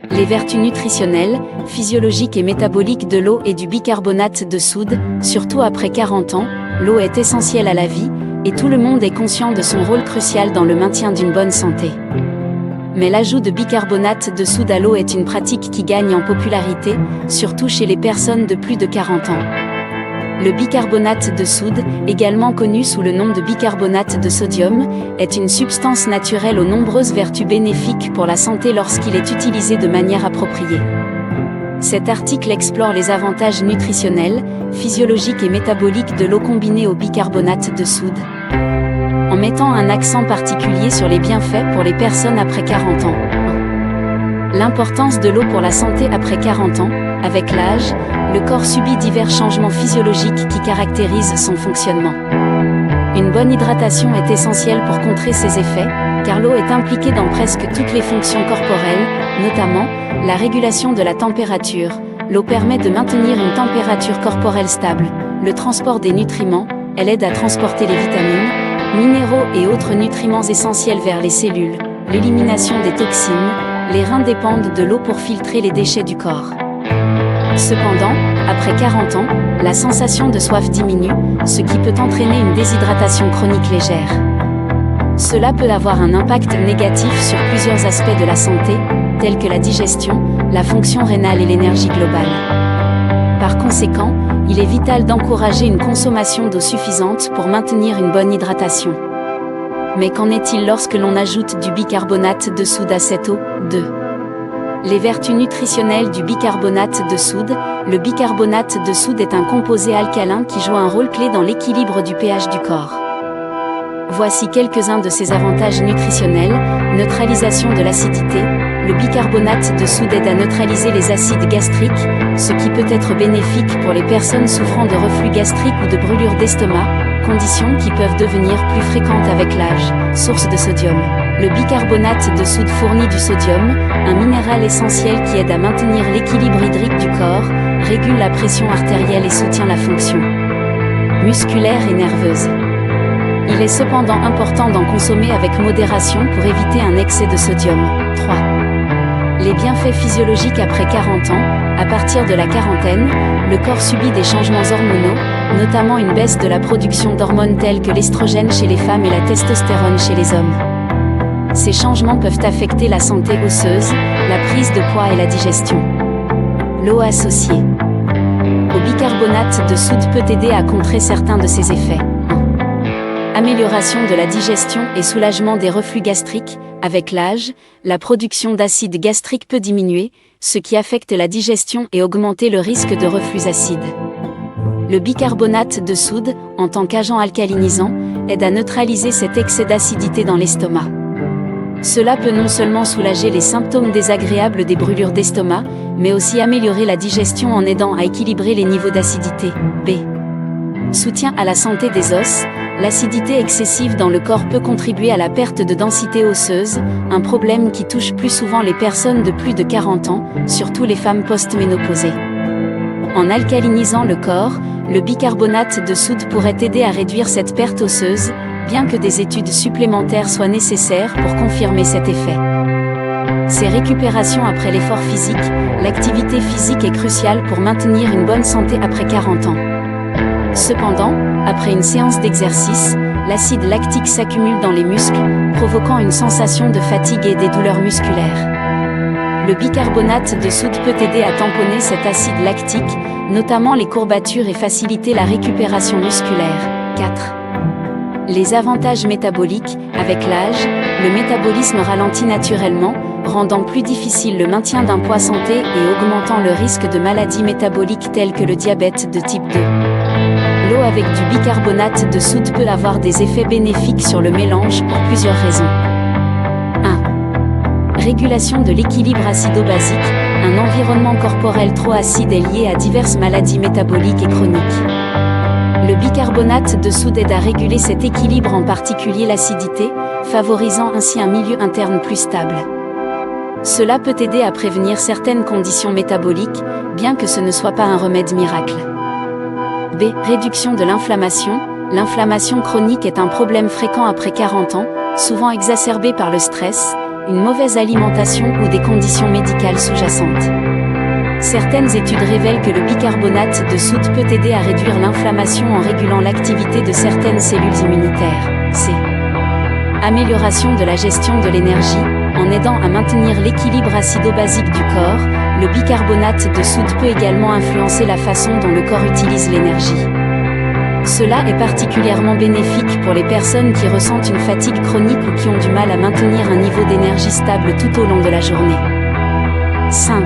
Les vertus nutritionnelles, physiologiques et métaboliques de l'eau et du bicarbonate de soude, surtout après 40 ans, l'eau est essentielle à la vie, et tout le monde est conscient de son rôle crucial dans le maintien d'une bonne santé. Mais l'ajout de bicarbonate de soude à l'eau est une pratique qui gagne en popularité, surtout chez les personnes de plus de 40 ans. Le bicarbonate de soude, également connu sous le nom de bicarbonate de sodium, est une substance naturelle aux nombreuses vertus bénéfiques pour la santé lorsqu'il est utilisé de manière appropriée. Cet article explore les avantages nutritionnels, physiologiques et métaboliques de l'eau combinée au bicarbonate de soude, en mettant un accent particulier sur les bienfaits pour les personnes après 40 ans. L'importance de l'eau pour la santé après 40 ans. Avec l'âge, le corps subit divers changements physiologiques qui caractérisent son fonctionnement. Une bonne hydratation est essentielle pour contrer ces effets, car l'eau est impliquée dans presque toutes les fonctions corporelles, notamment la régulation de la température. L'eau permet de maintenir une température corporelle stable, le transport des nutriments, elle aide à transporter les vitamines, minéraux et autres nutriments essentiels vers les cellules, l'élimination des toxines, les reins dépendent de l'eau pour filtrer les déchets du corps. Cependant, après 40 ans, la sensation de soif diminue, ce qui peut entraîner une déshydratation chronique légère. Cela peut avoir un impact négatif sur plusieurs aspects de la santé, tels que la digestion, la fonction rénale et l'énergie globale. Par conséquent, il est vital d'encourager une consommation d'eau suffisante pour maintenir une bonne hydratation. Mais qu'en est-il lorsque l'on ajoute du bicarbonate de soude à cette eau? 2. Les vertus nutritionnelles du bicarbonate de soude. Le bicarbonate de soude est un composé alcalin qui joue un rôle clé dans l'équilibre du pH du corps. Voici quelques-uns de ses avantages nutritionnels. Neutralisation de l'acidité. Le bicarbonate de soude aide à neutraliser les acides gastriques, ce qui peut être bénéfique pour les personnes souffrant de reflux gastrique ou de brûlures d'estomac, conditions qui peuvent devenir plus fréquentes avec l'âge. Source de sodium. Le bicarbonate de soude fournit du sodium, un minéral essentiel qui aide à maintenir l'équilibre hydrique du corps, régule la pression artérielle et soutient la fonction musculaire et nerveuse. Il est cependant important d'en consommer avec modération pour éviter un excès de sodium. 3. Les bienfaits physiologiques après 40 ans. À partir de la quarantaine, le corps subit des changements hormonaux, notamment une baisse de la production d'hormones telles que l'estrogène chez les femmes et la testostérone chez les hommes. Ces changements peuvent affecter la santé osseuse, la prise de poids et la digestion. L'eau associée au bicarbonate de soude peut aider à contrer certains de ces effets. 1. Amélioration de la digestion et soulagement des reflux gastriques. Avec l'âge, la production d'acide gastrique peut diminuer, ce qui affecte la digestion et augmenter le risque de reflux acide. Le bicarbonate de soude, en tant qu'agent alcalinisant, aide à neutraliser cet excès d'acidité dans l'estomac. Cela peut non seulement soulager les symptômes désagréables des brûlures d'estomac, mais aussi améliorer la digestion en aidant à équilibrer les niveaux d'acidité. B. Soutien à la santé des os. L'acidité excessive dans le corps peut contribuer à la perte de densité osseuse, un problème qui touche plus souvent les personnes de plus de 40 ans, surtout les femmes post-ménopausées. En alcalinisant le corps, le bicarbonate de soude pourrait aider à réduire cette perte osseuse, bien que des études supplémentaires soient nécessaires pour confirmer cet effet. Ces récupérations après l'effort physique. L'activité physique est cruciale pour maintenir une bonne santé après 40 ans. Cependant, après une séance d'exercice, l'acide lactique s'accumule dans les muscles, provoquant une sensation de fatigue et des douleurs musculaires. Le bicarbonate de soude peut aider à tamponner cet acide lactique, notamment les courbatures et faciliter la récupération musculaire. 4. Les avantages métaboliques. Avec l'âge, le métabolisme ralentit naturellement, rendant plus difficile le maintien d'un poids santé et augmentant le risque de maladies métaboliques telles que le diabète de type 2. L'eau avec du bicarbonate de soude peut avoir des effets bénéfiques sur le mélange pour plusieurs raisons. 1. Régulation de l'équilibre acido-basique. Un environnement corporel trop acide est lié à diverses maladies métaboliques et chroniques. Le bicarbonate de soude aide à réguler cet équilibre, en particulier l'acidité, favorisant ainsi un milieu interne plus stable. Cela peut aider à prévenir certaines conditions métaboliques, bien que ce ne soit pas un remède miracle. B. Réduction de l'inflammation. L'inflammation chronique est un problème fréquent après 40 ans, souvent exacerbé par le stress, une mauvaise alimentation ou des conditions médicales sous-jacentes. Certaines études révèlent que le bicarbonate de soude peut aider à réduire l'inflammation en régulant l'activité de certaines cellules immunitaires. C. Amélioration de la gestion de l'énergie. En aidant à maintenir l'équilibre acido-basique du corps, le bicarbonate de soude peut également influencer la façon dont le corps utilise l'énergie. Cela est particulièrement bénéfique pour les personnes qui ressentent une fatigue chronique ou qui ont du mal à maintenir un niveau d'énergie stable tout au long de la journée. 5.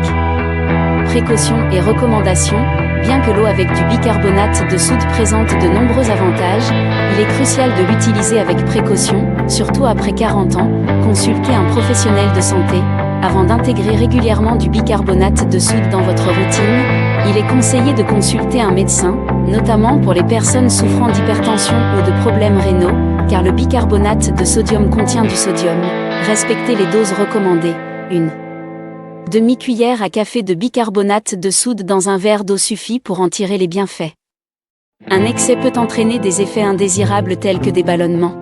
Précautions et recommandations. Bien que l'eau avec du bicarbonate de soude présente de nombreux avantages, il est crucial de l'utiliser avec précaution, surtout après 40 ans. Consultez un professionnel de santé. Avant d'intégrer régulièrement du bicarbonate de soude dans votre routine, il est conseillé de consulter un médecin, notamment pour les personnes souffrant d'hypertension ou de problèmes rénaux, car le bicarbonate de sodium contient du sodium. Respectez les doses recommandées. 1 demi-cuillère à café de bicarbonate de soude dans un verre d'eau suffit pour en tirer les bienfaits. Un excès peut entraîner des effets indésirables tels que des ballonnements,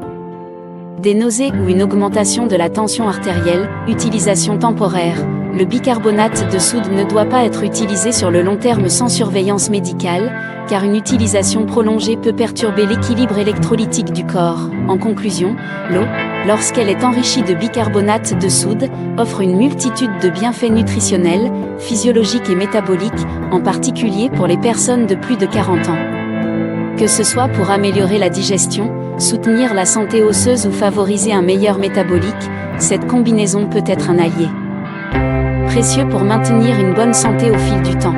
des nausées ou une augmentation de la tension artérielle. Utilisation temporaire. Le bicarbonate de soude ne doit pas être utilisé sur le long terme sans surveillance médicale, car une utilisation prolongée peut perturber l'équilibre électrolytique du corps. En conclusion, l'eau, lorsqu'elle est enrichie de bicarbonate de soude, offre une multitude de bienfaits nutritionnels, physiologiques et métaboliques, en particulier pour les personnes de plus de 40 ans. Que ce soit pour améliorer la digestion, soutenir la santé osseuse ou favoriser un meilleur métabolique, cette combinaison peut être un allié précieux pour maintenir une bonne santé au fil du temps.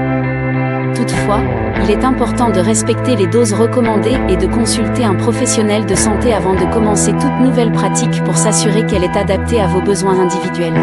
Toutefois, il est important de respecter les doses recommandées et de consulter un professionnel de santé avant de commencer toute nouvelle pratique pour s'assurer qu'elle est adaptée à vos besoins individuels.